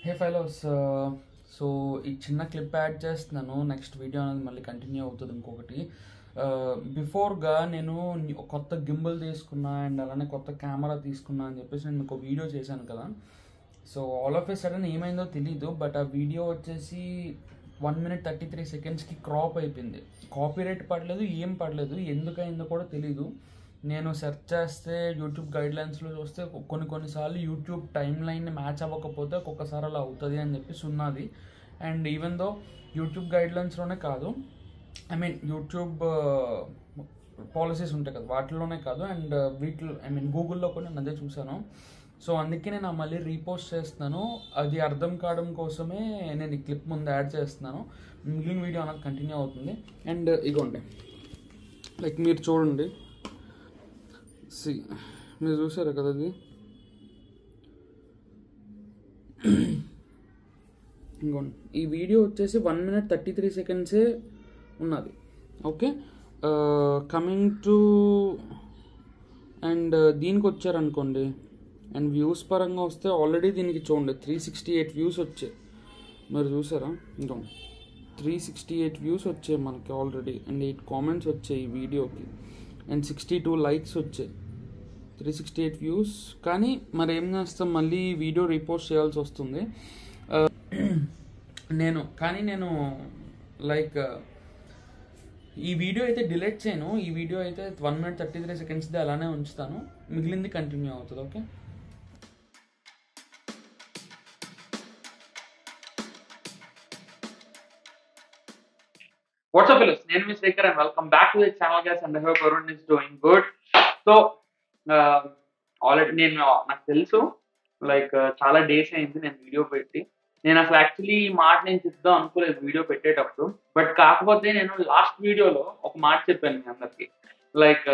హే ఫైలోస్, so ఈ చిన్న clip add చేస్తున్నాను. నెక్స్ట్ వీడియో అనేది మళ్ళీ కంటిన్యూ అవుతుంది. ఇంకొకటి బిఫోర్గా నేను కొత్త గింబల్ తీసుకున్నా అండ్ అలానే కొత్త కెమెరా తీసుకున్నా అని చెప్పేసి నేను మీకు వీడియో చేశాను కదా. So all of A sudden ఏమైందో తెలీదు, బట్ ఆ వీడియో వచ్చేసి 1 minute 33 secondsకి క్రాప్ అయిపోయింది. కాపీరైట్ పడలేదు, ఏం పడలేదు, ఎందుకైందో కూడా తెలీదు. నేను సెర్చ్ చేస్తే యూట్యూబ్ గైడ్లైన్స్లో చూస్తే కొన్నిసార్లు యూట్యూబ్ టైమ్ లైన్ని మ్యాచ్ అవ్వకపోతే ఒక్కొక్కసారి అలా అవుతుంది అని చెప్పేసి ఉన్నది. అండ్ ఈవెన్ దో యూట్యూబ్ గైడ్లైన్స్లోనే కాదు, ఐ మీన్ యూట్యూబ్ పాలసీస్ ఉంటాయి కదా, వాటిలోనే కాదు, అండ్ గూగుల్లో కూడా నేను అదే చూశాను. సో అందుకే నేను మళ్ళీ రీపోస్ట్ చేస్తున్నాను. అది అర్థం కావడం కోసమే నేను ఈ క్లిప్ ముందు యాడ్ చేస్తున్నాను. మిగిలిన వీడియో అనేది కంటిన్యూ అవుతుంది. అండ్ ఇగోండి, లైక్ మీరు చూడండి, మీరు చూసారా కదా, అది ఇంకోండి. ఈ వీడియో వచ్చేసి 1 minute 33 seconds ఉన్నది. ఓకే, కమింగ్ టు అండ్ దీనికి వచ్చారనుకోండి, అండ్ వ్యూస్ పరంగా వస్తే ఆల్రెడీ దీనికి చూడండి 368 వ్యూస్ వచ్చాయి. మీరు చూసారా, ఇంకా 368 వ్యూస్ వచ్చాయి మనకి ఆల్రెడీ, అండ్ 8 కామెంట్స్ వచ్చాయి ఈ వీడియోకి, అండ్ 62 లైక్స్ వచ్చాయి. 368 వ్యూస్. కానీ మరి ఏం చేస్తాం, మళ్ళీ వీడియో రీపోస్ట్ చేయాల్సి వస్తుంది. నేను లైక్ ఈ వీడియో అయితే డిలీట్ చేయను. ఈ వీడియో అయితే 1 minute 33 secondsది అలానే ఉంచుతాను, మిగిలింది కంటిన్యూ అవుతుంది. ఓకే, వాట్స్ అప్ fellows, నేను మీ Srikar and welcome back to the channel guys, and I hope everyone is doing good. So already నాకు తెలుసు, లైక్ చాలా డేస్ అయింది నేను వీడియో పెట్టి. నేను అసలు యాక్చువల్లీ ఈ మాట నేను చెప్దాం అనుకోలేదు వీడియో పెట్టేటప్పుడు, బట్ కాకపోతే నేను లాస్ట్ వీడియోలో ఒక మాట చెప్పాను మీ అందరికి, లైక్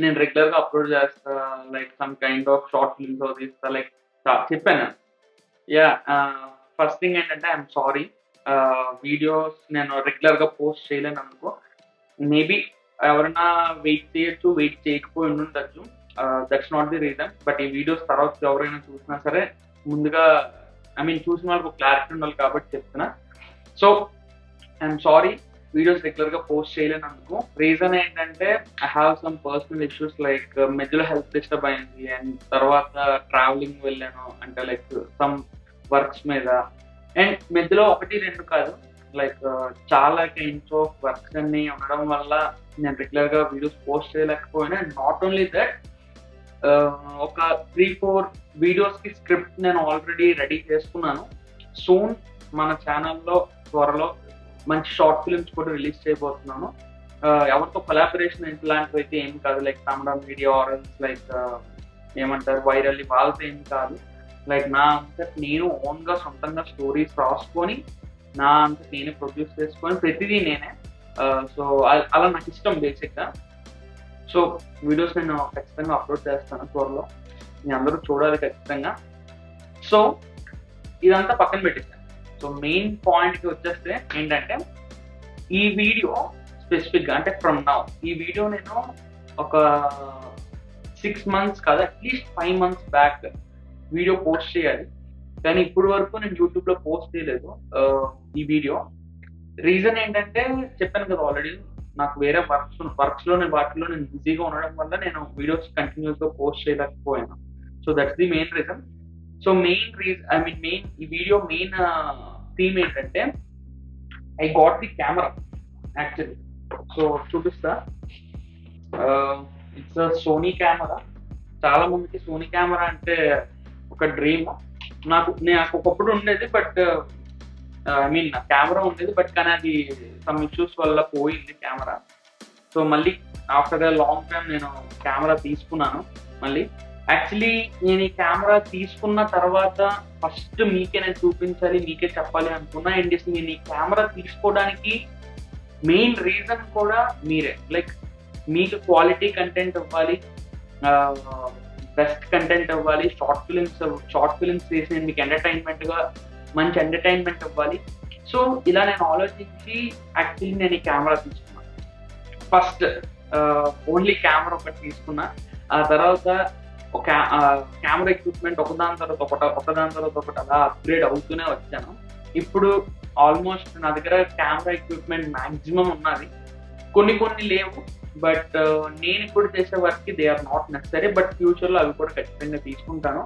నేను రెగ్యులర్గా అప్లోడ్ చేస్తా, like some kind of short films తీస్తా, లైక్ చెప్పాను. యా, ఫస్ట్ థింగ్ ఏంటంటే ఐఎమ్ సారీ, వీడియోస్ నేను రెగ్యులర్గా పోస్ట్ చేయలేను అనుకో. మేబీ ఎవరైనా వెయిట్ చేయకపోయి ఉండొచ్చు, that's not the reason. But ఈ వీడియోస్ తర్వాత ఎవరైనా చూసినా సరే ముందుగా చూసిన వాళ్ళకి క్లారిటీ ఉండాలి కాబట్టి చెప్తున్నా. సో ఐఎమ్ సారీ, వీడియోస్ రెగ్యులర్గా పోస్ట్ చేయలేనందుకు. రీజన్ ఏంటంటే I have some personal issues, like మధ్యలో హెల్త్ డిస్టర్బ్ అయింది, అండ్ తర్వాత ట్రావెలింగ్ వెళ్ళాను, అంటే లైక్ సమ్ వర్క్స్ మీద, అండ్ మధ్యలో 1-2 కాదు, లైక్ చాలా కైండ్స్ ఆఫ్ వర్క్స్ అన్ని ఉండడం వల్ల నేను రెగ్యులర్గా వీడియోస్ పోస్ట్ చేయలేకపోయినా. అండ్ నాట్ ఓన్లీ దట్, ఒక 3-4 వీడియోస్కి స్క్రిప్ట్ నేను ఆల్రెడీ రెడీ చేసుకున్నాను. సూన్ మన ఛానల్లో త్వరలో మంచి షార్ట్ ఫిల్మ్స్ కూడా రిలీజ్ చేయబోతున్నాను. ఎవరితో కొలాబరేషన్ ఇట్లాంటివి అయితే ఏం కాదు, లైక్ కన్నడ మీడియా ఆర్ఎల్స్ లైక్ ఏమంటారు వైరల్, వాళ్ళతో ఏం కాదు. లైక్ నా అంతా నేను ఓన్గా సొంతంగా స్టోరీస్ రాసుకొని నా అంతా నేనే ప్రొడ్యూస్ చేసుకొని ప్రతిదీ నేనే. సో అలా నాకు ఇష్టం బేసిక్గా. సో వీడియోస్ నేను ఖచ్చితంగా అప్లోడ్ చేస్తాను త్వరలో, మీ అందరూ చూడాలి ఖచ్చితంగా. సో ఇదంతా పక్కన పెట్టేసాను. సో మెయిన్ పాయింట్కి వచ్చేస్తే ఏంటంటే, ఈ వీడియో స్పెసిఫిక్గా అంటే ఫ్రమ్ నౌ ఈ వీడియో నేను ఒక 6 months కాదు, at least 5 months back video post చేయాలి. కానీ ఇప్పుడు వరకు నేను యూట్యూబ్లో పోస్ట్ చేయలేదు ఈ వీడియో. రీజన్ ఏంటంటే చెప్పాను కదా ఆల్రెడీ, నాకు వేరే వర్క్స్లో వాటిలో నేను బిజీగా ఉండడం వల్ల నేను వీడియోస్ కంటిన్యూస్గా పోస్ట్ చేయలేకపోయాను. So that's the main reason. So ఈ వీడియో మెయిన్ థీమ్ ఏంటంటే, I got the camera actually. So చూపిస్తా, ఇట్స్ సోనీ కెమెరా. చాలా మందికి సోనీ కెమెరా అంటే ఒక డ్రీమ్. నాకు ఒకప్పుడు ఉండేది, బట్ నా కెమెరా ఉండేది, బట్ కానీ అది సమ్ ఇష్యూస్ వల్ల పోయింది కెమెరా. సో మళ్ళీ ఆఫ్టర్ ద లాంగ్ టైం నేను కెమెరా తీసుకున్నాను మళ్ళీ. యాక్చువల్లీ నేను ఈ కెమెరా తీసుకున్న తర్వాత ఫస్ట్ మీకే నేను చూపించాలి, మీకే చెప్పాలి అనుకున్నా. అండ్ నేను ఈ కెమెరా తీసుకోవడానికి మెయిన్ రీజన్ కూడా మీరే. లైక్ మీకు క్వాలిటీ కంటెంట్ ఇవ్వాలి, బెస్ట్ కంటెంట్ ఇవ్వాలి, షార్ట్ ఫిల్మ్స్ చేసి నేను మీకు మంచి ఎంటర్టైన్మెంట్ ఇవ్వాలి. సో ఇలా నేను ఆలోచించి యాక్చువల్లీ నేను ఈ కెమెరా తీసుకున్నాను. ఫస్ట్ ఓన్లీ కెమెరా ఒకటి తీసుకున్నా. ఆ తర్వాత కెమెరా ఎక్విప్మెంట్ ఒకదాని తర్వాత ఒకటి అలా అప్గ్రేడ్ అవుతూనే వచ్చాను. ఇప్పుడు ఆల్మోస్ట్ నా దగ్గర కెమెరా ఎక్విప్మెంట్ మాక్సిమం ఉన్నది, కొన్ని లేవు. బట్ నేను ఇప్పుడు చేసే వర్క్కి they are not necessary, but ఫ్యూచర్లో అవి కూడా ఖచ్చితంగా తీసుకుంటాను.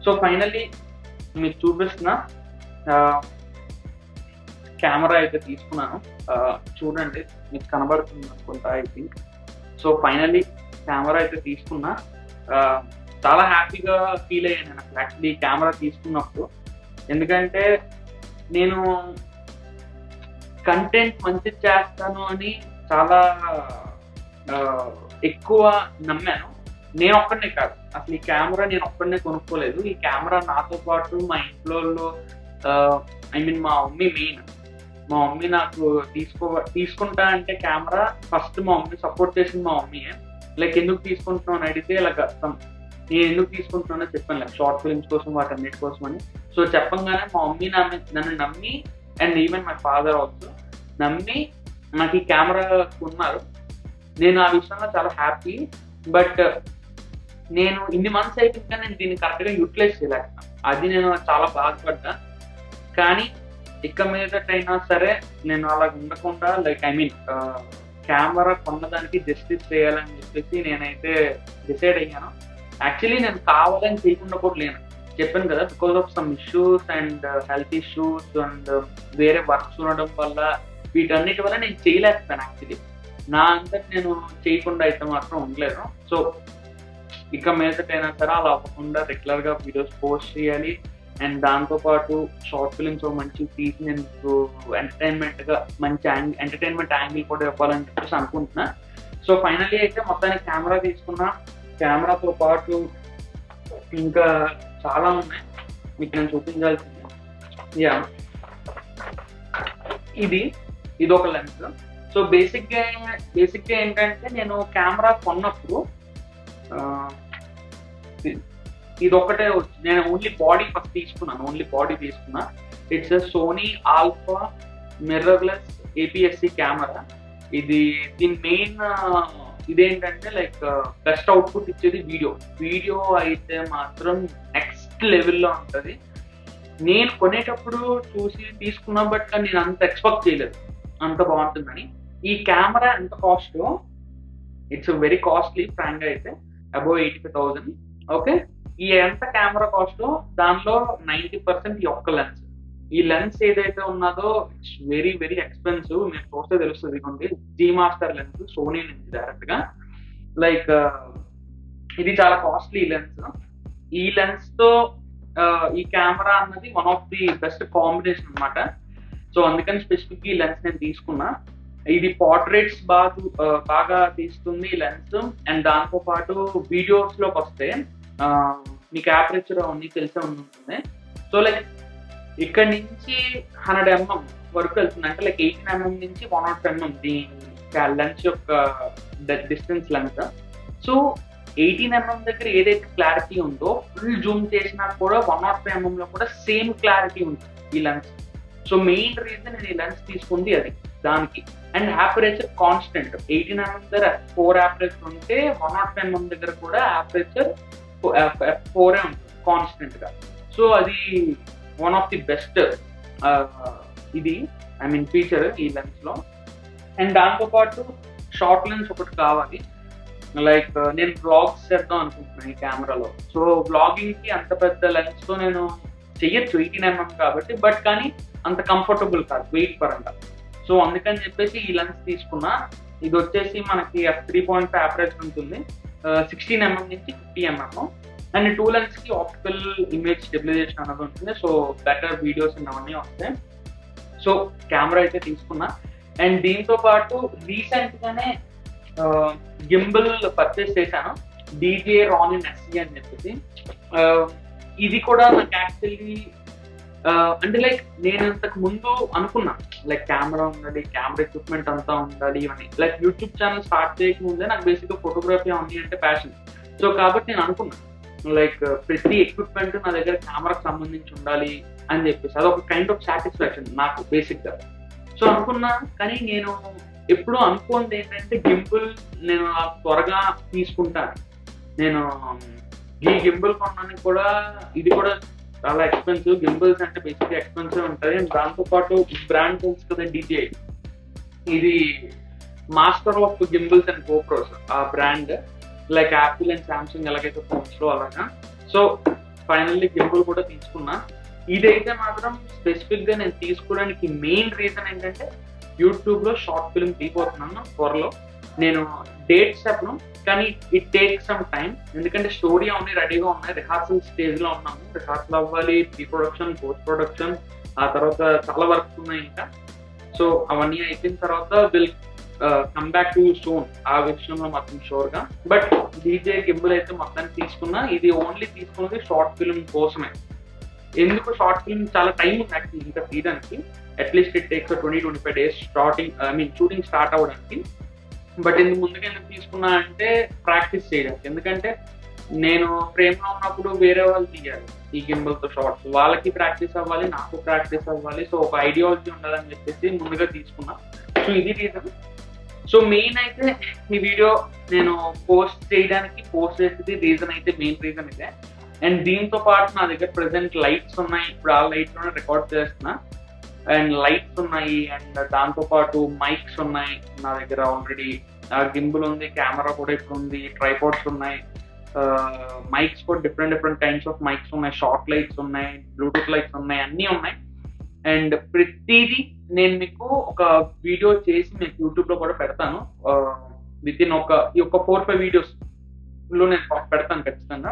సో ఫైనల్లీ మీకు చూపిస్తున్నా కెమెరా అయితే తీసుకున్నాను. చూడండి, మీకు కనబడుతుంది అనుకుంటా I think. So finally camera అయితే తీసుకున్నా. చాలా హ్యాపీగా ఫీల్ అయ్యాను నేను అసలు యాక్చువల్లీ కెమెరా తీసుకున్నప్పుడు. ఎందుకంటే నేను కంటెంట్ మంచి చేస్తాను అని చాలా ఎక్కువ నమ్మాను. నేను ఒక్కడనే కాదు, అసలు ఈ కెమెరా నేను ఒక్కడనే కొనుక్కోలేదు. ఈ కెమెరా నాతో పాటు మా ఇంట్లో మా మమ్మీ మెయిన్. మా మమ్మీ నాకు తీసుకుంటా అంటే కెమెరా ఫస్ట్ మా మమ్మీ సపోర్ట్ చేసింది మా మమ్మీయే. లైక్ ఎందుకు తీసుకుంటున్నావు అని అడిగితే లైక్ నేను ఎందుకు తీసుకుంటున్నానో చెప్పాను, లైక్ షార్ట్ ఫిల్మ్స్ కోసం వాటన్నిటి కోసం అని. సో చెప్పంగానే మా మమ్మీ నన్ను నమ్మి, and even my father also నమ్మి నాకు ఈ కెమెరా కొన్నారు. నేను ఆ విషయంలో చాలా హ్యాపీ. బట్ నేను ఇన్ని మంత్స్ అయిపోయింది కానీ నేను దీన్ని కరెక్ట్గా యూటిలైజ్ చేయలేకపోయాను. అది నేను చాలా బాధపడ్డా. కానీ ఇక మీదటైనా సరే నేను అలా ఉండకుండా లైక్ కెమెరా కొన్నదానికి జస్టిస్ చేయాలని చెప్పేసి నేనైతే డిసైడ్ అయ్యాను. యాక్చువల్లీ నేను కావాలని చేయకుండా కూడా లేను, చెప్పాను కదా, because of some issues and health issues and వేరే వర్క్స్ ఉండడం వల్ల వీటన్నిటి వల్ల నేను చేయలేకపోయాను. యాక్చువల్లీ నా అంతటి నేను చేయకుండా అయితే మాత్రం ఉండలేదు. సో ఇక మీదటైనా సరే అలా అవ్వకుండా రెగ్యులర్గా వీడియోస్ పోస్ట్ చేయాలి. అండ్ దాంతోపాటు షార్ట్ ఫిల్మ్స్ మంచి తీసి నేను మంచి ఎంటర్టైన్మెంట్ యాంగిల్ కూడా ఇవ్వాలని చెప్పేసి అనుకుంటున్నా. సో ఫైనల్లీ అయితే మొత్తానికి కెమెరా తీసుకున్నా. కెమెరాతో పాటు ఇంకా చాలా ఉన్నాయి మీకు నేను చూపించాల్సింది. యా, ఇది ఒక లెన్స్. సో బేసిక్గా ఏంటంటే నేను కెమెరా కొన్నప్పుడు ఇది ఒక్కటే నేను ఓన్లీ బాడీ ఫస్ట్ తీసుకున్నా. It's Sony Alpha mirrorless APS-C camera. దీని మెయిన్ ఇదేంటంటే లైక్ బెస్ట్ అవుట్పుట్ ఇచ్చేది వీడియో అయితే మాత్రం నెక్స్ట్ లెవెల్లో ఉంటుంది. నేను కొనేటప్పుడు చూసి తీసుకున్నా, బట్ నేను అంత ఎక్స్పెక్ట్ చేయలేదు అంత బాగుంటుందని. ఈ కెమెరా ఎంత cost? It's very costly, frank అయితే అబౌవ్ 85,000. ఓకే, ఈ ఎంత కెమెరా కాస్ట్ దానిలో 90% ఈ ఒక్క లెన్స్. ఈ లెన్స్ ఏదైతే ఉన్నదో ఇట్స్ వెరీ వెరీ ఎక్స్పెన్సివ్. మీరు చూస్తే తెలుస్తుంది. ఇదిగోండి, జీ మాస్టర్ లెన్స్, సోనీ నుంచి డైరెక్ట్ గా. లైక్ ఇది చాలా కాస్ట్లీ లెన్స్. ఈ లెన్స్ తో ఈ కెమెరా అన్నది one of the best combination అనమాట. సో అందుకని స్పెసిఫిక్ ఈ లెన్స్ నేను తీసుకున్నా. ఇది పోర్ట్రేట్స్ బాగా తీస్తుంది ఈ లెన్స్. అండ్ దాంతో పాటు వీడియోస్ లోకి వస్తే మీకు యాపరేచర్ అవన్నీ తెలిసే ఉంటుంది. సో లైక్ ఇక్కడ నుంచి 100 mm వరకు వెళ్తుంది, అంటే లైక్ 18 mm నుంచి 105 mm దీని లెన్స్ యొక్క డిస్టెన్స్ లెన్స్. సో 18 mm దగ్గర ఏదైతే క్లారిటీ ఉందో ఫుల్ జూమ్ చేసినా కూడా 105 mm లో కూడా సేమ్ క్లారిటీ ఉంటుంది ఈ లెన్స్. సో మెయిన్ రీజన్ నేను ఈ లెన్స్ తీసుకుంది అది దానికి. అండ్ యాపరేచర్ కాన్స్టెంట్ 18 mm దగ్గర 4 యాపరేచర్ ఉంటే 105 mm దగ్గర కూడా యాపరేచర్ 4 ఉంటుంది కాన్స్టెంట్ గా. సో అది one of the best feature ఈ లెన్స్ లో. అండ్ దాంతోపాటు షార్ట్ లెన్స్ ఒకటి కావాలి. లైక్ నేను బ్లాగ్స్ చేద్దాం అనుకుంటున్నాను ఈ కెమెరాలో. సో బ్లాగింగ్ కి అంత పెద్ద లెన్స్ తో నేను చెయ్యొచ్చు 18 mm కాబట్టి, బట్ కానీ అంత కంఫర్టబుల్ కాదు వెయిట్ పరంగా. సో అందుకని చెప్పేసి ఈ లెన్స్ తీసుకున్నా. ఇది వచ్చేసి మనకి f3.5 యాపరేచర్ ఉంటుంది, 16 mm నుంచి 50 mm. అండ్ 2 లెన్స్ కి ఆప్టికల్ ఇమేజ్ స్టెబిలైజేషన్ అనేది ఉంటుంది. సో బెటర్ వీడియోస్ అవన్నీ వస్తాయి. సో కెమెరా అయితే తీసుకున్నా. అండ్ దీంతో పాటు రీసెంట్ గానే గింబల్ పర్చేస్ చేశాను, DJI Ronin SE అని చెప్పేసి. ఇది కూడా నాకు యాక్చువల్లీ అంటే లైక్ నేను ఇంతకు ముందు అనుకున్నా లైక్ కెమెరా ఉండాలి, కెమెరా ఎక్విప్మెంట్ అంతా ఉండాలి ఇవన్నీ. లైక్ యూట్యూబ్ ఛానల్ స్టార్ట్ చేయకముందే నాకు బేసిక్గా ఫోటోగ్రఫీ ఉంది అంటే ప్యాషన్. సో కాబట్టి నేను అనుకున్నా లైక్ ప్రతి ఎక్విప్మెంట్ నా దగ్గర కెమెరాకి సంబంధించి ఉండాలి అని చెప్పేసి. అదొక కైండ్ ఆఫ్ సాటిస్ఫాక్షన్ నాకు బేసిక్గా. సో అనుకున్నా, కానీ నేను ఎప్పుడూ అనుకోండి ఏంటంటే గింబుల్ నేను త్వరగా తీసుకుంటాను. నేను ఈ గింబుల్ కొనడానికి కూడా ఇది కూడా చాలా ఎక్స్పెన్సివ్. గింబుల్స్ అంటే బేసిక్గా ఎక్స్పెన్సివ్ ఉంటుంది. అండ్ దాంతోపాటు బ్రాండ్ తెలుసు కదా DJI, ఇది మాస్టర్ ఆఫ్ గింబుల్స్ అండ్ గోప్రోస్ ఆ brand, like Apple and Samsung ఎలాగైతే ఫోన్స్లో అలాగా. సో ఫైనల్లీ గింబుల్ కూడా తీసుకున్నా. ఇదైతే మాత్రం స్పెసిఫిక్గా నేను తీసుకోవడానికి మెయిన్ రీజన్ ఏంటంటే యూట్యూబ్లో షార్ట్ ఫిల్మ్ తీయబోతున్నాను త్వరలో. నేను డేట్స్ చెప్పను, కానీ ఇట్ టేక్ సమ్ టైం. ఎందుకంటే స్టోరీ అవన్నీ రెడీగా ఉన్నాయి, రిహార్సల్ స్టేజ్లో ఉన్నాము. రిహార్సల్ అవ్వాలి, ప్రీ ప్రొడక్షన్, పోస్ట్ ప్రొడక్షన్, ఆ తర్వాత చాలా వర్క్స్ ఉన్నాయి ఇంకా. సో అవన్నీ అయిపోయిన తర్వాత will come back to you soon, ఆ విషయంలో మాత్రం షూర్గా. బట్ DJI గింబుల్ అయితే మొత్తాన్ని తీసుకున్నా. ఇది ఓన్లీ తీసుకున్నది షార్ట్ ఫిల్మ్ కోసమే. ఎందుకు షార్ట్ ఫిల్మ్ చాలా టైం ఉంది యాక్చువల్లీ ఇంకా తీయడానికి. At least it takes 20-25 days shooting start అవ్వడానికి. బట్ ఇందుకు ముందుగా ఎందుకు తీసుకున్నా అంటే ప్రాక్టీస్ చేయడానికి. ఎందుకంటే నేను ఫ్రేమ్లో ఉన్నప్పుడు వేరే వాళ్ళు తీయాలి ఈ గింబల్తో షార్ట్స్, వాళ్ళకి ప్రాక్టీస్ అవ్వాలి, నాకు ప్రాక్టీస్ అవ్వాలి. సో ఒక ఐడియాలజీ ఉండాలని చెప్పేసి ముందుగా తీసుకున్నా. సో ఇది రీజన్. సో మెయిన్ అయితే ఈ వీడియో నేను పోస్ట్ చేసేది రీజన్ అయితే మెయిన్ రీజన్ ఇదే. అండ్ దీంతో పాటు నా దగ్గర ప్రెసెంట్ లైట్స్ ఉన్నాయి. ఇప్పుడు ఆ లైట్లోనే రికార్డ్ చేస్తున్నా. అండ్ లైట్స్ ఉన్నాయి, అండ్ దాంతోపాటు మైక్స్ ఉన్నాయి నా దగ్గర ఆల్రెడీ. గింబుల్ ఉంది, కెమెరా కూడా ఇప్పుడు ఉంది, ట్రైపాడ్స్ ఉన్నాయి, మైక్స్ కూడా డిఫరెంట్ కైండ్స్ ఆఫ్ మైక్స్ ఉన్నాయి, షార్ట్ లైట్స్ ఉన్నాయి, బ్లూటూత్ లైట్స్ ఉన్నాయి, అన్నీ ఉన్నాయి. అండ్ ప్రతిదీ నేను మీకు ఒక వీడియో చేసి మీకు యూట్యూబ్లో కూడా పెడతాను. విత్ ఇన్ ఈ 4-5 వీడియోస్లో నేను పెడతాను ఖచ్చితంగా.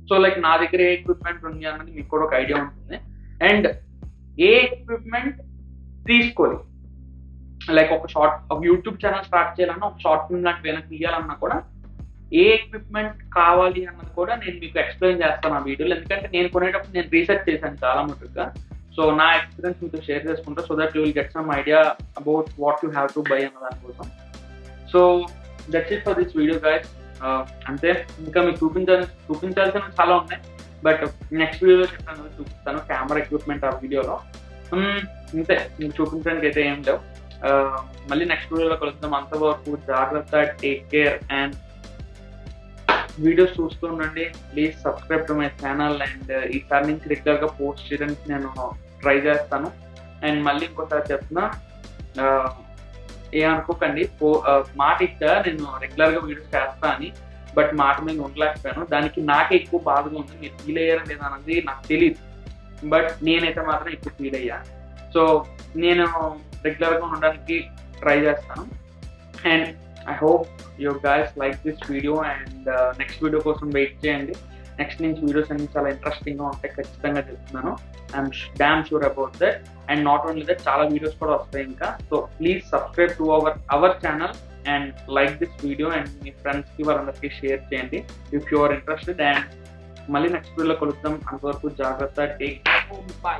సో లైక్ నా దగ్గర ఏ ఎక్విప్మెంట్ ఉంది అన్నది మీకు కూడా ఒక ఐడియా ఉంటుంది. అండ్ ఏ ఎక్విప్మెంట్ తీసుకోవాలి, లైక్ ఒక యూట్యూబ్ ఛానల్ స్టార్ట్ చేయాలన్నా, ఒక షార్ట్ ఫిల్మ్ లాంటి ఏమైనా తీయాలన్నా కూడా ఏ ఎక్విప్మెంట్ కావాలి అన్నది కూడా నేను మీకు ఎక్స్ప్లెయిన్ చేస్తాను ఆ వీడియోలో. ఎందుకంటే నేను కొనేటప్పుడు నేను రీసెర్చ్ చేశాను చాలా మటుగా. సో నా ఎక్స్పీరియన్స్ మీతో షేర్ చేసుకుంటా, so that you will get some idea about what you have to buy అన్న దానికోసం. So that's it for this video guys. అంతే, ఇంకా మీకు చూపించాల్సిన చాలా ఉన్నాయి. బట్ నెక్స్ట్ వీడియోలో చూపిస్తాను కెమెరా ఎక్విప్మెంట్ ఆ వీడియోలో. అంతే, మీకు చూపించడానికి అయితే ఏం లేవు. మళ్ళీ నెక్స్ట్ వీడియోలో కలుద్దాం. అంతవరకు జాగ్రత్త, టేక్ కేర్. అండ్ వీడియోస్ చూస్తూ ఉండండి. Please subscribe to my channel. And ఈసారి నుంచి రెగ్యులర్గా పోస్ట్ చేయడానికి నేను ట్రై చేస్తాను. అండ్ మళ్ళీ ఇంకోసారి చెప్తున్నా, ఏమనుకోకండి, మాట ఇచ్చా నేను రెగ్యులర్గా వీడియోస్ చేస్తా అని, బట్ మాట మీద ఉండలేకపోయాను. దానికి నాకే ఎక్కువ బాధగా ఉంది. మీరు ఫీల్ అయ్యారా లేదా అన్నది నాకు తెలియదు, బట్ నేనైతే మాత్రం ఎక్కువ ఫీల్ అయ్యా. సో నేను రెగ్యులర్గా ఉండడానికి ట్రై చేస్తాను. And I hope you guys like this video. And next video కోసం వెయిట్ చేయండి. నెక్స్ట్ నుంచి వీడియోస్ అన్ని చాలా ఇంట్రెస్టింగ్గా ఉంటాయి ఖచ్చితంగా చెప్తున్నాను. I'm damn sure about that. And not only that, చాలా వీడియోస్ కూడా వస్తాయి ఇంకా. So please subscribe to our channel and like this video. And మీ ఫ్రెండ్స్కి వాళ్ళందరికీ షేర్ చేయండి if you are interested. And మళ్ళీ నెక్స్ట్ వీడియోలో కలుద్దాం. అంతవరకు జాగ్రత్త, టేక్ కేర్, బై.